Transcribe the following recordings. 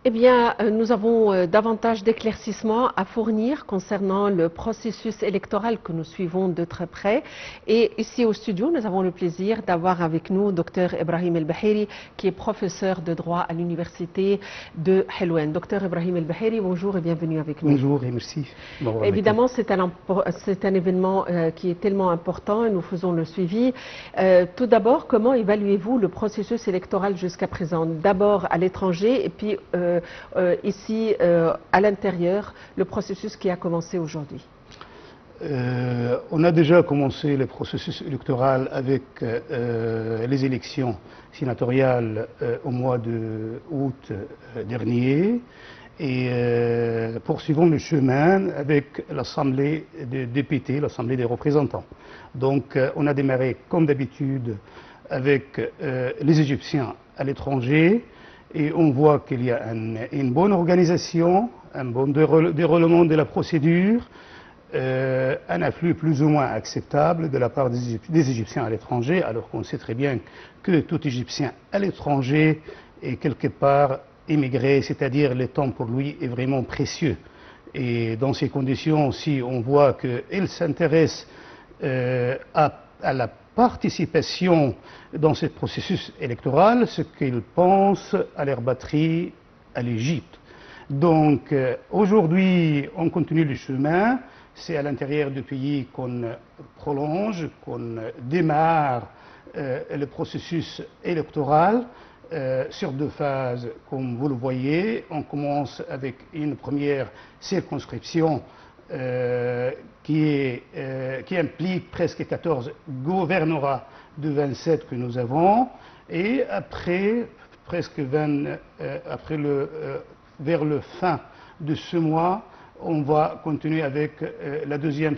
Eh bien, nous avons davantage d'éclaircissements à fournir concernant le processus électoral que nous suivons de très près. Et ici au studio, nous avons le plaisir d'avoir avec nous Dr Ibrahim El-Bahiri, qui est professeur de droit à l'université de Helwan. Dr Ibrahim El-Bahiri, bonjour et bienvenue avec nous. Bonjour et merci. Évidemment, c'est un événement qui est tellement important et nous faisons le suivi. Tout d'abord, comment évaluez-vous le processus électoral jusqu'à présent? D'abord à l'étranger et puis ici à l'intérieur, le processus qui a commencé aujourd'hui. On a déjà commencé le processus électoral avec les élections sénatoriales au mois d'août dernier et poursuivons le chemin avec l'Assemblée des députés, l'Assemblée des représentants. Donc on a démarré comme d'habitude avec les Égyptiens à l'étranger. Et on voit qu'il y a une bonne organisation, un bon déroulement de la procédure, un afflux plus ou moins acceptable de la part des Égyptiens à l'étranger, alors qu'on sait très bien que tout Égyptien à l'étranger est quelque part émigré, c'est-à-dire le temps pour lui est vraiment précieux. Et dans ces conditions, si on voit qu'il s'intéresse à la participation dans ce processus électoral, ce qu'ils pensent à leur batterie à l'Égypte. Donc aujourd'hui, on continue le chemin. C'est à l'intérieur du pays qu'on prolonge, qu'on démarre le processus électoral sur deux phases, comme vous le voyez. On commence avec une première circonscription qui implique presque 14 gouvernorats de 27 que nous avons, et après, vers le fin de ce mois, on va continuer avec la deuxième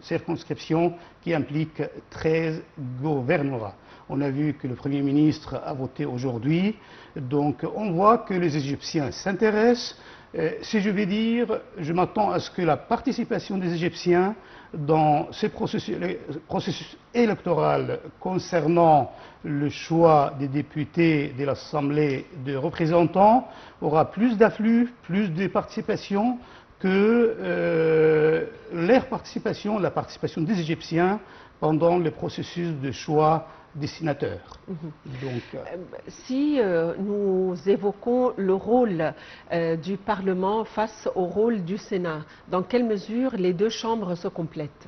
circonscription qui implique 13 gouvernorats. On a vu que le Premier ministre a voté aujourd'hui, donc on voit que les Égyptiens s'intéressent. Si je vais dire, je m'attends à ce que la participation des Égyptiens dans ce processus électoral concernant le choix des députés de l'Assemblée des représentants aura plus d'afflux, plus de participation que la participation des Égyptiens pendant le processus de choix des sénateurs. Donc, si nous évoquons le rôle du Parlement face au rôle du Sénat, dans quelle mesure les deux chambres se complètent?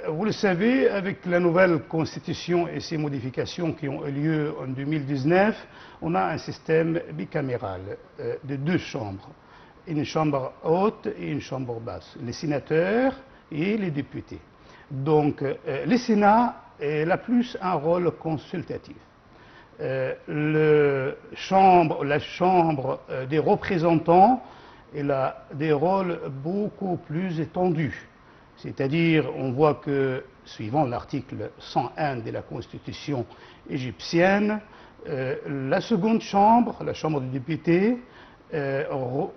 Vous le savez, avec la nouvelle constitution et ses modifications qui ont eu lieu en 2019, on a un système bicaméral de deux chambres, une chambre haute et une chambre basse, les sénateurs et les députés. Donc, le Sénat a plus un rôle consultatif. La chambre des représentants a des rôles beaucoup plus étendus. C'est-à-dire, on voit que, suivant l'article 101 de la Constitution égyptienne, la seconde chambre, la chambre des députés,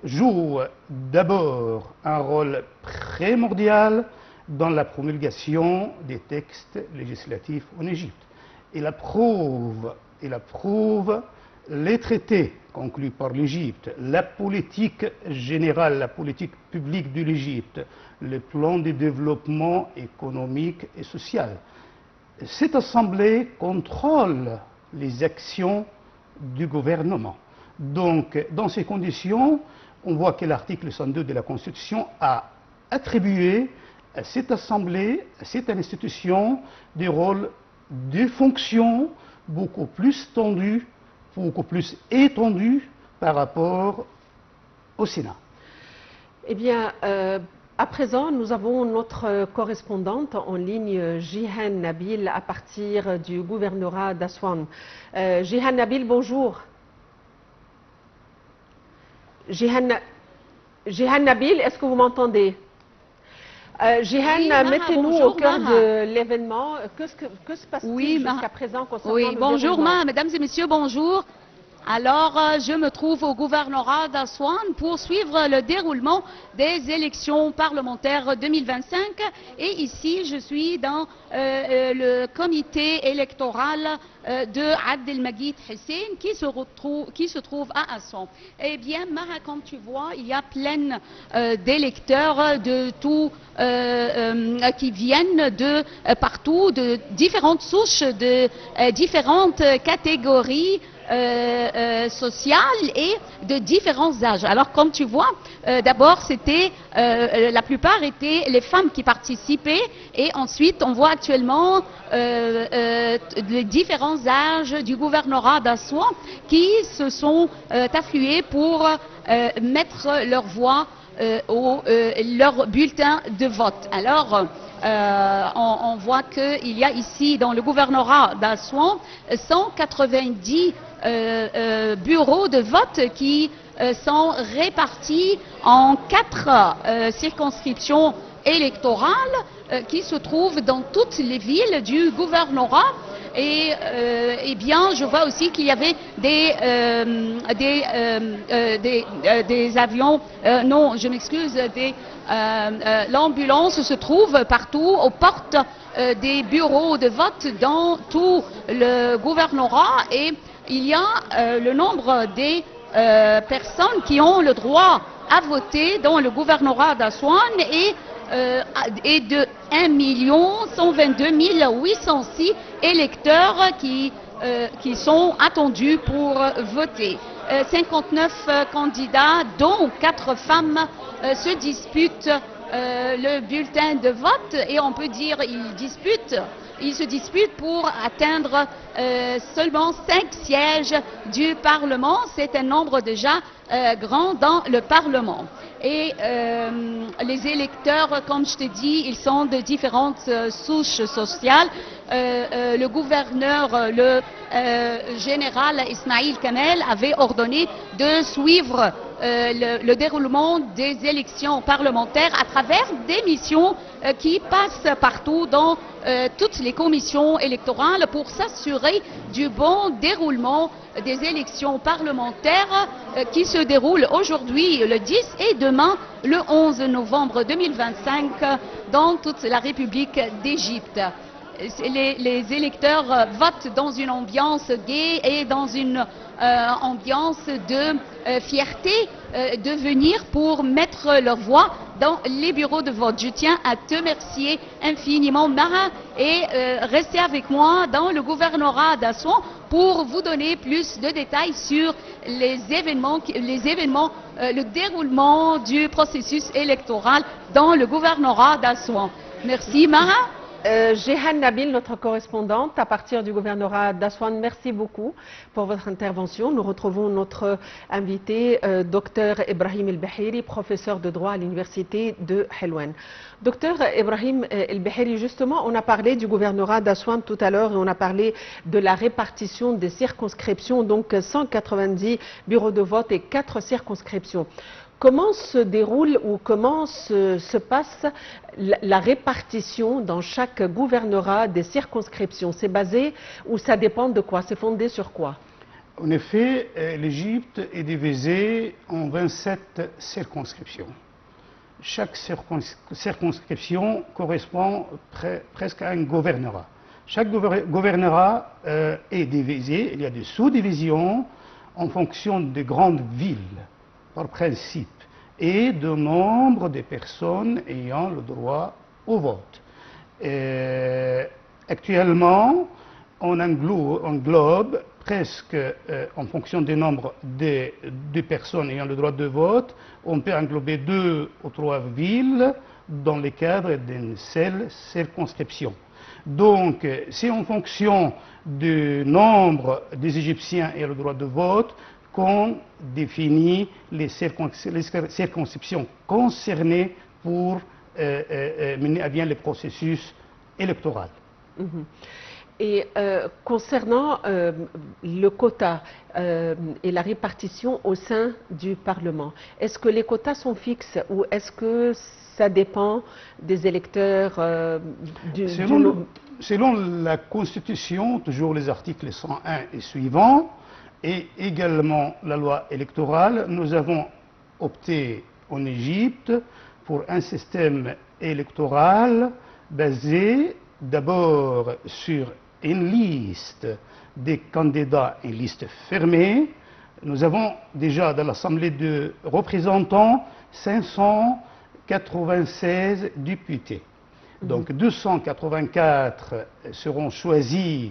joue d'abord un rôle primordial dans la promulgation des textes législatifs en Égypte. Il approuve les traités conclus par l'Égypte, la politique générale, la politique publique de l'Égypte, le plan de développement économique et social. Cette assemblée contrôle les actions du gouvernement. Donc, dans ces conditions, on voit que l'article 102 de la Constitution a attribué à cette assemblée, à cette institution, des rôles, des fonctions beaucoup plus tendus, beaucoup plus étendus par rapport au Sénat. Eh bien, à présent, nous avons notre correspondante en ligne, Jihan Nabil, à partir du gouvernorat d'Aswan. Jihan Nabil, bonjour. Jihan Nabil, est-ce que vous m'entendez? Jihan, mettez-nous au cœur de l'événement. Que se passe-t-il jusqu'à présent concernant le bonjour, déroulement? mesdames et messieurs, bonjour. Alors, je me trouve au gouvernorat d'Assouan pour suivre le déroulement des élections parlementaires 2025. Et ici, je suis dans le comité électoral de Abdelmajid Hussein qui se trouve à Assouan. Eh bien, Mara, comme tu vois, il y a plein d'électeurs de tout qui viennent de partout, de différentes souches, de différentes catégories sociales et de différents âges. Alors, comme tu vois, d'abord, la plupart étaient les femmes qui participaient, et ensuite, on voit actuellement les différents âges du gouvernorat d'Assouan qui se sont afflués pour mettre leur voix leur bulletin de vote. Alors, on voit qu'il y a ici, dans le gouvernorat d'Assouan, 190 bureaux de vote qui sont répartis en 4 circonscriptions électorales qui se trouvent dans toutes les villes du gouvernorat. Et eh bien, je vois aussi qu'il y avait des avions, non, je m'excuse, l'ambulance se trouve partout aux portes des bureaux de vote dans tout le gouvernorat, et il y a le nombre des personnes qui ont le droit à voter dans le gouvernorat d'Assouan et de 1 122 806 électeurs qui sont attendus pour voter. 59 candidats, dont 4 femmes, se disputent le bulletin de vote, et on peut dire ils se disputent pour atteindre seulement 5 sièges du Parlement. C'est un nombre déjà grand dans le Parlement. Et les électeurs, comme je te dis, ils sont de différentes souches sociales. Le gouverneur, le général Ismaïl Kamel, avait ordonné de suivre le déroulement des élections parlementaires à travers des missions qui passent partout dans toutes les commissions électorales pour s'assurer du bon déroulement des élections parlementaires qui se déroulent aujourd'hui le 10 et demain le 11 novembre 2025 dans toute la République d'Égypte. Les électeurs votent dans une ambiance gaie et dans une ambiance de fierté de venir pour mettre leur voix dans les bureaux de vote. Je tiens à te remercier infiniment, Mara, et restez avec moi dans le gouvernorat d'Assouan pour vous donner plus de détails sur les événements, le déroulement du processus électoral dans le gouvernorat d'Assouan. Merci, Mara. Jehan Nabil, notre correspondante à partir du gouvernorat d'Assouan, merci beaucoup pour votre intervention. Nous retrouvons notre invité, Dr Ibrahim El-Behiri, professeur de droit à l'université de Helwan. Dr Ibrahim El-Behiri, justement, on a parlé du gouvernorat d'Assouan tout à l'heure et on a parlé de la répartition des circonscriptions, donc 190 bureaux de vote et 4 circonscriptions. Comment se déroule ou comment se passe la répartition dans chaque gouvernorat des circonscriptions? C'est basé ou ça dépend de quoi? C'est fondé sur quoi? En effet, l'Égypte est divisée en 27 circonscriptions. Chaque circonscription correspond presque à un gouvernorat. Chaque gouvernorat est divisé, il y a des sous-divisions en fonction des grandes villes, par principe, et de nombre de personnes ayant le droit au vote. Actuellement, on englobe presque, en fonction du nombre de personnes ayant le droit de vote, on peut englober 2 ou 3 villes dans le cadre d'une seule circonscription. Donc, c'est en fonction du nombre des Égyptiens ayant le droit de vote qu'on définit les circonscriptions concernées pour mener à bien le processus électoral. Et concernant le quota et la répartition au sein du Parlement, est-ce que les quotas sont fixes ou est-ce que ça dépend des électeurs Selon la Constitution, toujours les articles 101 et suivants, et également la loi électorale, nous avons opté en Égypte pour un système électoral basé d'abord sur une liste des candidats, une liste fermée. Nous avons déjà dans l'Assemblée de représentants 596 députés. Donc 284 seront choisis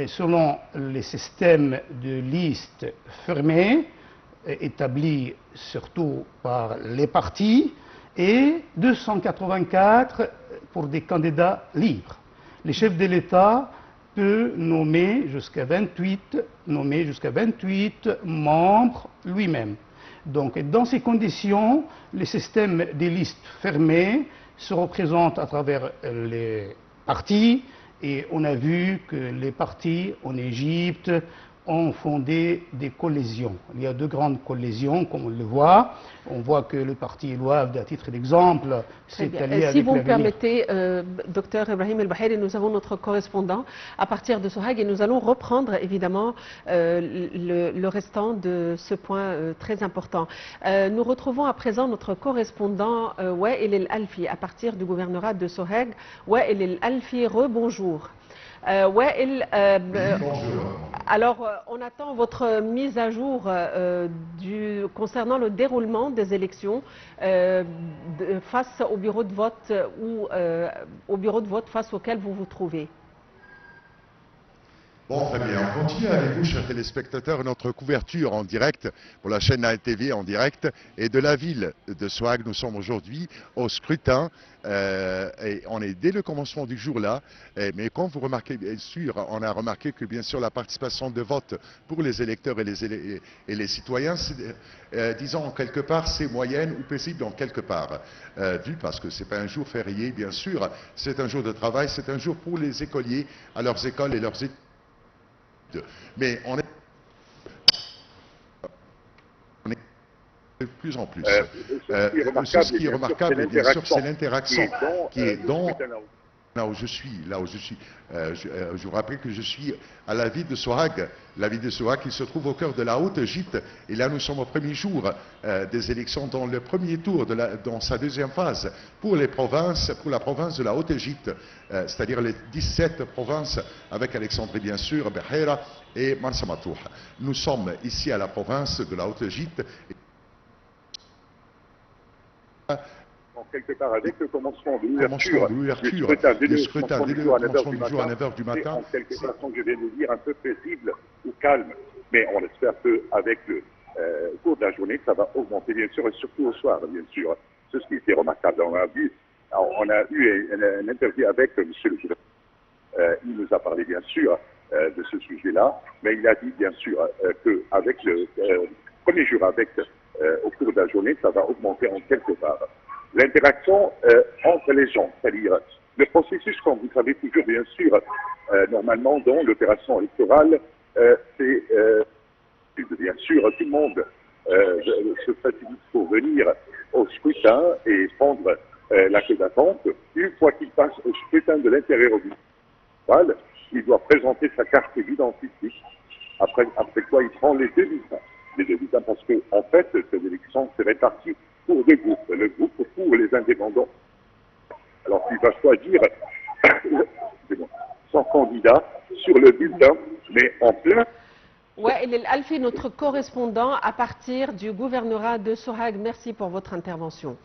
selon les systèmes de listes fermées, établis surtout par les partis, et 284 pour des candidats libres. Les chefs de l'État peut nommer jusqu'à 28 membres lui-même. Donc, dans ces conditions, le système des listes fermées se représente à travers les partis, et on a vu que les partis en Égypte ont fondé des coalitions. Il y a deux grandes coalitions, comme on le voit. On voit que le parti Ouafd, à titre d'exemple, s'est allié avec Si vous me l'avenir. permettez, docteur Ibrahim El-Baheri, nous avons notre correspondant à partir de Sohag et nous allons reprendre évidemment le restant de ce point très important. Nous retrouvons à présent notre correspondant Wael El-Alfi à partir du gouvernorat de Sohag. Wael El-Alfi, rebonjour. Wael, alors on attend votre mise à jour concernant le déroulement des élections face au bureau de vote ou au bureau de vote face auquel vous vous trouvez. Bon, très bien. On continue avec vous, chers téléspectateurs, notre couverture en direct pour la chaîne ALTV en direct et de la ville de Sohag. Nous sommes aujourd'hui au scrutin et on est dès le commencement du jour là. Mais comme vous remarquez, bien sûr, on a remarqué que bien sûr la participation de vote pour les électeurs et les citoyens, disons quelque part, c'est moyenne ou paisible en quelque part. Vu parce que c'est pas un jour férié, bien sûr, c'est un jour de travail, c'est un jour pour les écoliers à leurs écoles et leurs études. Mais on est de plus en plus. Ce qui est remarquable, bien sûr, c'est l'interaction qui est dans... Là où je suis, je vous rappelle que je suis à la ville de Sohag. La ville de Sohag qui se trouve au cœur de la Haute-Égypte. Et là, nous sommes au premier jour des élections, dans le premier tour, dans sa deuxième phase, pour les provinces, pour la province de la Haute-Égypte, c'est-à-dire les 17 provinces, avec Alexandrie, bien sûr, Beheira et Marsa Matouh. Nous sommes ici à la province de la Haute-Égypte. Quelque part avec le commencement de l'ouverture du scrutin dès le commencement du jour à 9h du matin. En quelque façon, je viens de dire, un peu paisible ou calme. Mais on espère qu'avec le cours de la journée, ça va augmenter, bien sûr, et surtout au soir, bien sûr. C'est ce qui était remarquable. On a eu une interview avec M. le gouverneur. Il nous a parlé, bien sûr, de ce sujet-là, mais il a dit, bien sûr, qu'avec le premier jour, au cours de la journée, ça va augmenter en quelque part. L'interaction entre les gens, c'est-à-dire le processus, comme vous savez toujours, bien sûr, normalement dans l'opération électorale, c'est bien sûr tout le monde se facilite pour venir au scrutin et prendre la queue d'attente. Une fois qu'il passe au scrutin de l'intérieur du municipal, il doit présenter sa carte d'identité, après quoi il prend les deux bulletins, parce que en fait, cette élection se répartit pour deux groupes. Le groupe pour les indépendants. Alors, il va choisir son candidat sur le bulletin, mais en plein. Wael El-Alfi, notre correspondant à partir du gouvernorat de Sohag. Merci pour votre intervention.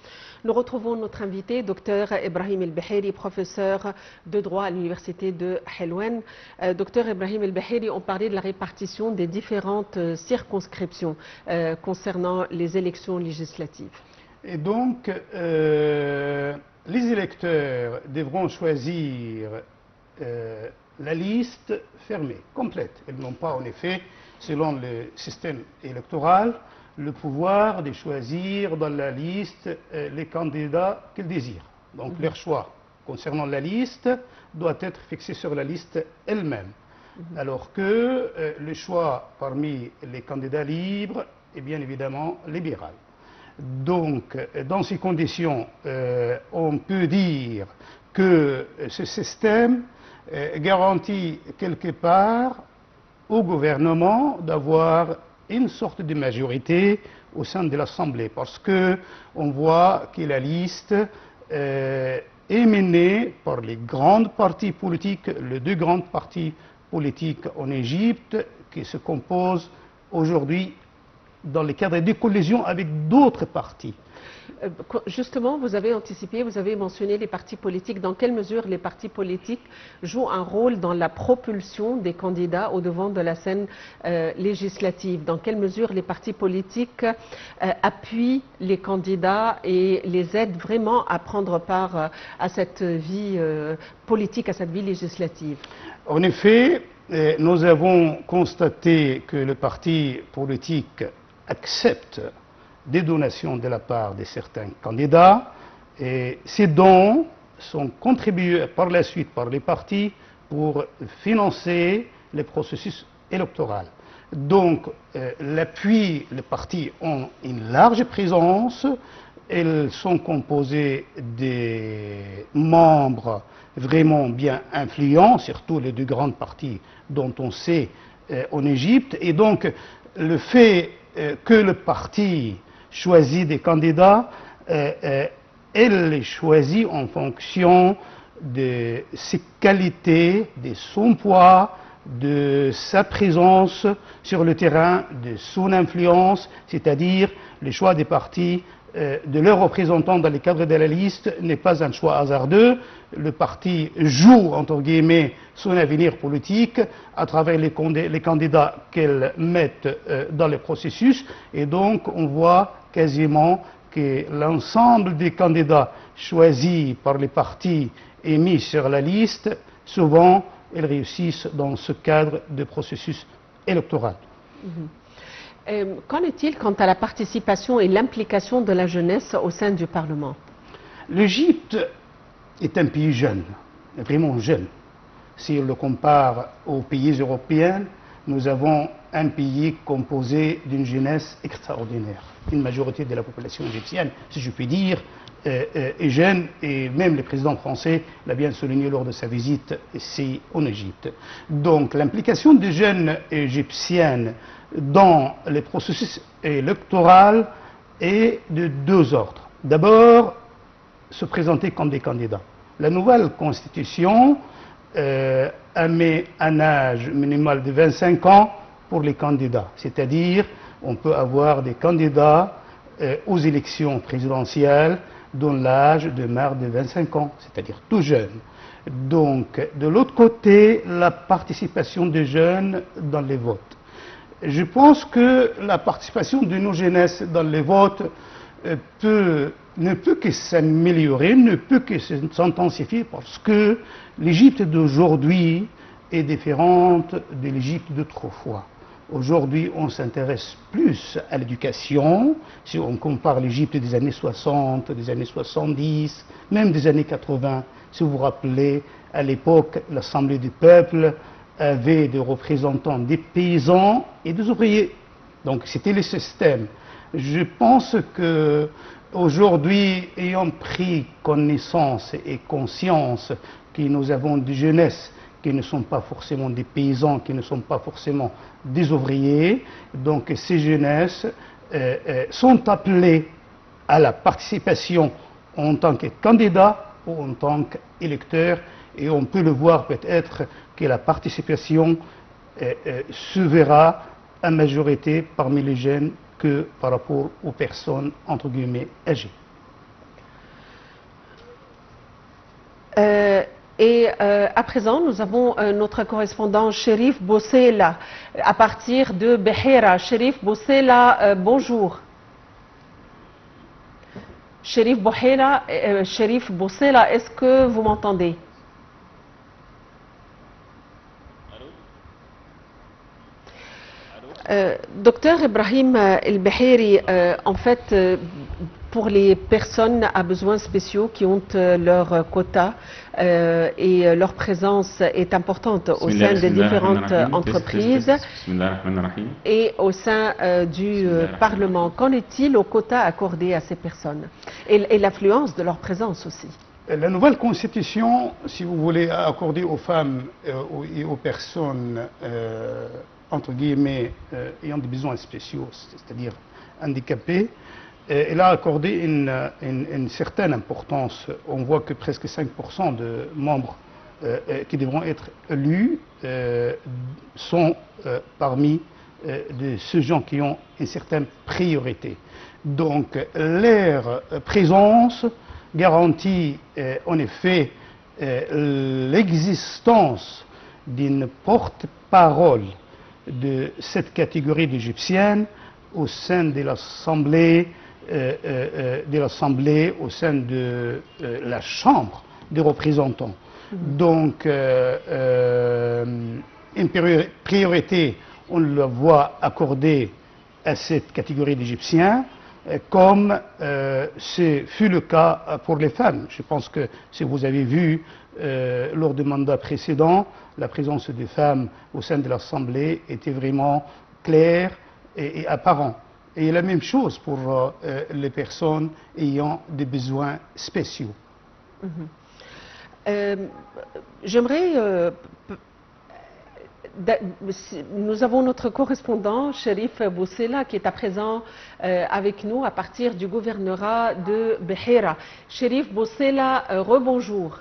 Nous retrouvons notre invité, Dr Ibrahim El-Baheri, professeur de droit à l'université de Helwan. Dr Ibrahim El-Baheri, on parlait de la répartition des différentes circonscriptions concernant les élections législatives. Et donc, les électeurs devront choisir la liste fermée, complète. Ils n'ont pas, en effet, selon le système électoral, le pouvoir de choisir dans la liste les candidats qu'ils désirent. Donc, leur choix concernant la liste doit être fixé sur la liste elle-même. Alors que le choix parmi les candidats libres est bien évidemment libéral. Donc, dans ces conditions, on peut dire que ce système garantit quelque part au gouvernement d'avoir une sorte de majorité au sein de l'Assemblée, parce qu'on voit que la liste est menée par les grandes partis politiques, les deux grandes partis politiques en Égypte, qui se composent aujourd'hui dans le cadre de collisions avec d'autres partis. Justement, vous avez anticipé, vous avez mentionné les partis politiques. Dans quelle mesure les partis politiques jouent un rôle dans la propulsion des candidats au devant de la scène législative? Dans quelle mesure les partis politiques appuient les candidats et les aident vraiment à prendre part à cette vie politique, à cette vie législative? En effet, nous avons constaté que le parti politique accepte des donations de la part de certains candidats, et ces dons sont contribués par la suite par les partis pour financer les processus électoraux. Donc l'appui, les partis ont une large présence, ils sont composés des membres vraiment bien influents, surtout les deux grandes parties dont on sait en Égypte, et donc le fait que le parti choisit des candidats, elle les choisit en fonction de ses qualités, de son poids, de sa présence sur le terrain, de son influence, c'est-à-dire le choix des partis, de leurs représentants dans le cadre de la liste n'est pas un choix hasardeux. Le parti joue, entre guillemets, son avenir politique à travers les candidats qu'elle met dans le processus, et donc on voit quasiment que l'ensemble des candidats choisis par les partis et mis sur la liste, souvent, ils réussissent dans ce cadre de processus électoral. Qu'en est-il quant à la participation et l'implication de la jeunesse au sein du Parlement? L'Égypte est un pays jeune, vraiment jeune. Si on le compare aux pays européens, nous avons un pays composé d'une jeunesse extraordinaire. Une majorité de la population égyptienne, si je puis dire, est jeune, et même le président français l'a bien souligné lors de sa visite ici en Égypte. Donc l'implication des jeunes égyptiennes dans les processus électoraux est de deux ordres. D'abord, se présenter comme des candidats. La nouvelle constitution met un âge minimal de 25 ans pour les candidats, c'est-à-dire on peut avoir des candidats aux élections présidentielles dont l'âge demeure de 25 ans, c'est-à-dire tout jeune. Donc, de l'autre côté, la participation des jeunes dans les votes. Je pense que la participation de nos jeunesses dans les votes ne peut que s'améliorer, ne peut que s'intensifier, parce que l'Égypte d'aujourd'hui est différente de l'Égypte d'autrefois. Aujourd'hui, on s'intéresse plus à l'éducation. Si on compare l'Égypte des années 60, des années 70, même des années 80, si vous vous rappelez, à l'époque, l'Assemblée du peuple avait des représentants des paysans et des ouvriers. Donc c'était le système. Je pense que aujourd'hui, ayant pris connaissance et conscience que nous avons des jeunesses qui ne sont pas forcément des paysans, qui ne sont pas forcément des ouvriers, donc ces jeunesses sont appelées à la participation en tant que candidats ou en tant qu'électeurs, et on peut le voir peut-être que la participation se verra à majorité parmi les jeunes que par rapport aux personnes entre guillemets âgées. À présent, nous avons notre correspondant Cherif Boussela à partir de Beheira. Cherif Boussela, bonjour. Cherif Boussela, est-ce que vous m'entendez? Docteur Ibrahim El-Beheri, en fait, pour les personnes à besoins spéciaux qui ont leur quota et leur présence est importante au sein des différentes entreprises et au sein du Parlement. Qu'en est-il au quota accordé à ces personnes et l'affluence de leur présence aussi? La nouvelle constitution, si vous voulez, accorder aux femmes et aux personnes entre guillemets, ayant des besoins spéciaux, c'est-à-dire handicapés, elle a accordé une certaine importance. On voit que presque 5% de membres qui devront être élus sont parmi de ceux gens qui ont une certaine priorité. Donc leur présence garantit en effet l'existence d'une porte-parole de cette catégorie d'Égyptiennes au sein de l'Assemblée, au sein de la Chambre des représentants. Donc, une priorité, on la voit accordée à cette catégorie d'Égyptiens, comme ce fut le cas pour les femmes. Je pense que si vous avez vu lors du mandat précédent, la présence des femmes au sein de l'Assemblée était vraiment claire et apparente. Et la même chose pour les personnes ayant des besoins spéciaux. J'aimerais... nous avons notre correspondant, Cherif Boussela, qui est à présent avec nous à partir du gouvernorat de Bahira. Cherif Boussela, rebonjour.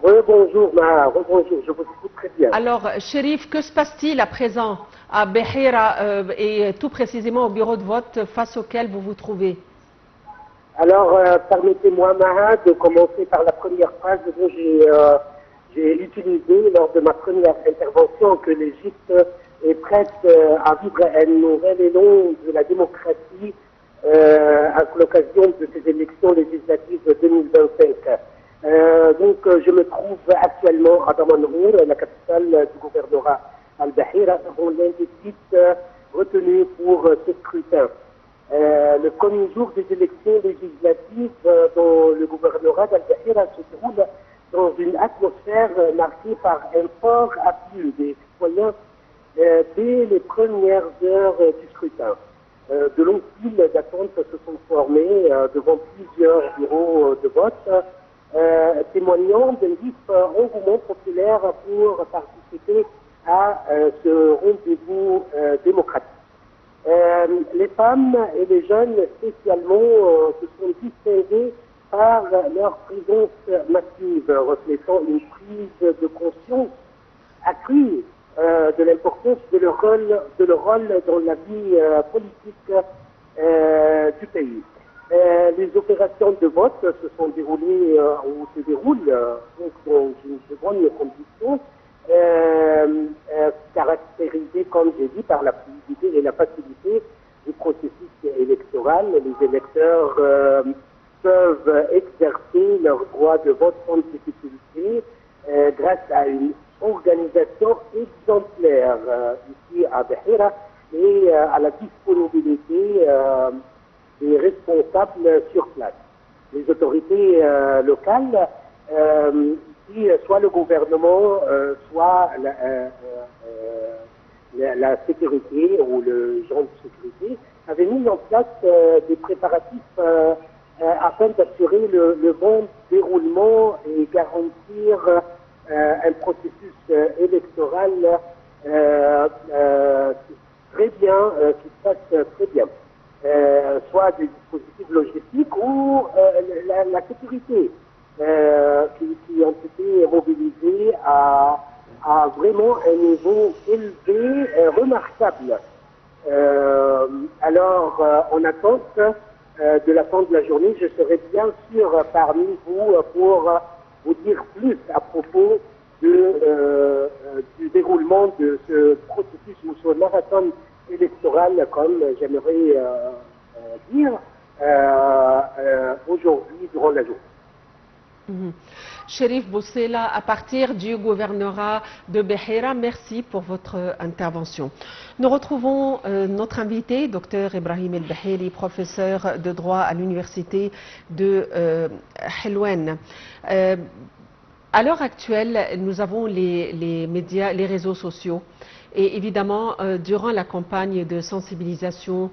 Rebonjour, Maha, rebonjour, je vous écoute très bien. Alors, Cherif, que se passe-t-il à présent à Bahira et tout précisément au bureau de vote face auquel vous vous trouvez? Alors, permettez-moi, Maha, de commencer par la première phrase dont j'ai utilisé lors de ma première intervention, que l'Égypte est prête à vivre un nouvel élan de la démocratie à l'occasion de ces élections législatives de 2025. Donc, je me trouve actuellement à Damanhur, la capitale du gouvernorat Al-Bahira, devant l'un des sites retenus pour ce scrutin. Le premier jour des élections législatives dans le gouvernorat d'Al-Bahira se déroule dans une atmosphère marquée par un fort afflux des citoyens dès les premières heures du scrutin. De longues files d'attente se sont formées devant plusieurs bureaux de vote, témoignant d'un vif engouement populaire pour participer à ce rendez-vous démocratique. Les femmes et les jeunes spécialement se sont distingués par leur présence massive, reflétant une prise de conscience accrue de l'importance de leur rôle dans la vie politique du pays. Les opérations de vote se sont déroulées ou se déroulent donc dans une bonne condition, caractérisée, comme j'ai dit, par la fluidité et la facilité du processus électoral. Les électeurs peuvent exercer leur droit de vote sans difficulté grâce à une organisation exemplaire ici à Bahira et à la disponibilité des responsables sur place. Les autorités locales, soit le gouvernement, soit la sécurité ou le genre de sécurité, avaient mis en place des préparatifs afin d'assurer le bon déroulement et garantir un processus électoral très bien, qui se passe très bien. Soit des dispositifs logistiques ou la sécurité qui ont été mobilisés à vraiment un niveau élevé, remarquable. Alors, en attente de la fin de la journée, je serai bien sûr parmi vous pour vous dire plus à propos du déroulement de ce processus ou ce marathon électoral, comme j'aimerais dire aujourd'hui durant la journée. Cherif Boussela, à partir du gouvernorat de Bahira, merci pour votre intervention. Nous retrouvons notre invité, Dr Ibrahim El-Bahili, professeur de droit à l'université de Helwan. À l'heure actuelle, nous avons les médias, les réseaux sociaux. Et évidemment, durant la campagne de sensibilisation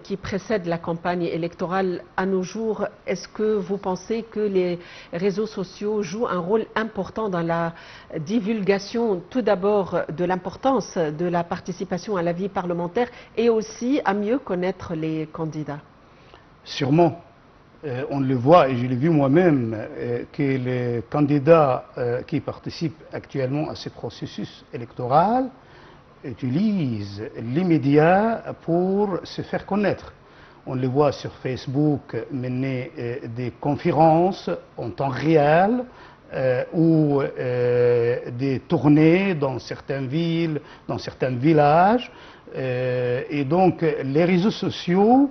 qui précède la campagne électorale à nos jours, est-ce que vous pensez que les réseaux sociaux jouent un rôle important dans la divulgation, tout d'abord, de l'importance de la participation à la vie parlementaire et aussi à mieux connaître les candidats? Sûrement. On le voit, et je l'ai vu moi-même, que les candidats qui participent actuellement à ce processus électoral utilisent les médias pour se faire connaître. On le voit sur Facebook mener des conférences en temps réel ou des tournées dans certaines villes, dans certains villages. Et donc les réseaux sociaux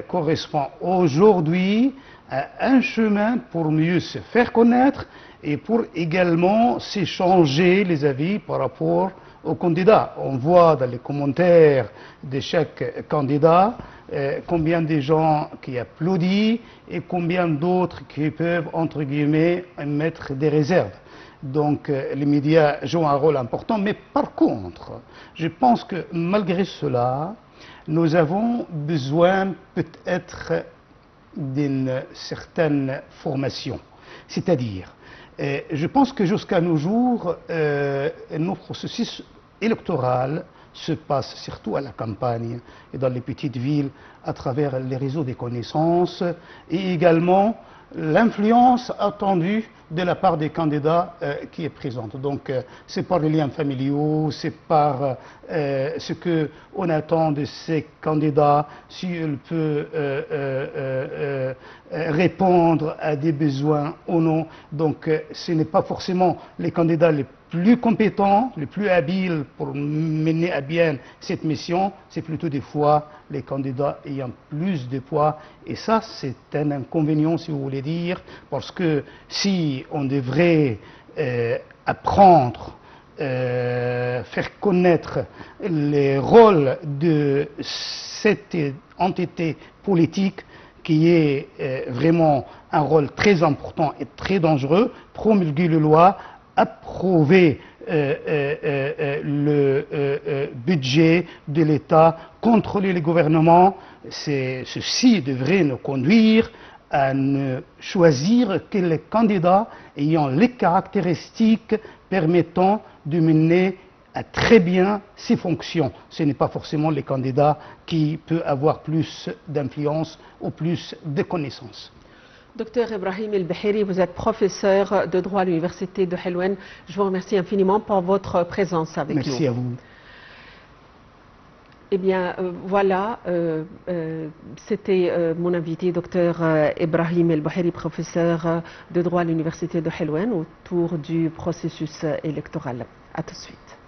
correspondent aujourd'hui à un chemin pour mieux se faire connaître et pour également s'échanger les avis par rapport aux candidats. On voit dans les commentaires de chaque candidat combien de gens qui applaudissent et combien d'autres qui peuvent, entre guillemets, mettre des réserves. Donc les médias jouent un rôle important, mais par contre, je pense que malgré cela, nous avons besoin peut-être d'une certaine formation. C'est-à-dire, je pense que jusqu'à nos jours, nos processus électoraux se passent surtout à la campagne et dans les petites villes à travers les réseaux des connaissances et également l'influence attendue de la part des candidats qui est présente. Donc c'est par les liens familiaux, c'est par ce qu'on attend de ces candidats, s'il peut répondre à des besoins ou non. Donc ce n'est pas forcément les candidats les plus compétents, les plus habiles pour mener à bien cette mission, c'est plutôt des fois les candidats ayant plus de poids. Et ça, c'est un inconvénient, si vous voulez dire, parce que si on devrait apprendre, faire connaître les rôles de cette entité politique, qui est vraiment un rôle très important et très dangereux, promulguer les lois, approuver le budget de l'État, contrôler le gouvernement, ceci devrait nous conduire à ne choisir que les candidats ayant les caractéristiques permettant de mener à très bien ses fonctions. Ce n'est pas forcément les candidats qui peuvent avoir plus d'influence ou plus de connaissances. Docteur Ibrahim El-Bahiri, vous êtes professeur de droit à l'Université de Helwan. Je vous remercie infiniment pour votre présence avec nous. Merci à vous. Eh bien, voilà, c'était mon invité, docteur Ibrahim El-Bahiri, professeur de droit à l'Université de Helwan, autour du processus électoral. À tout de suite.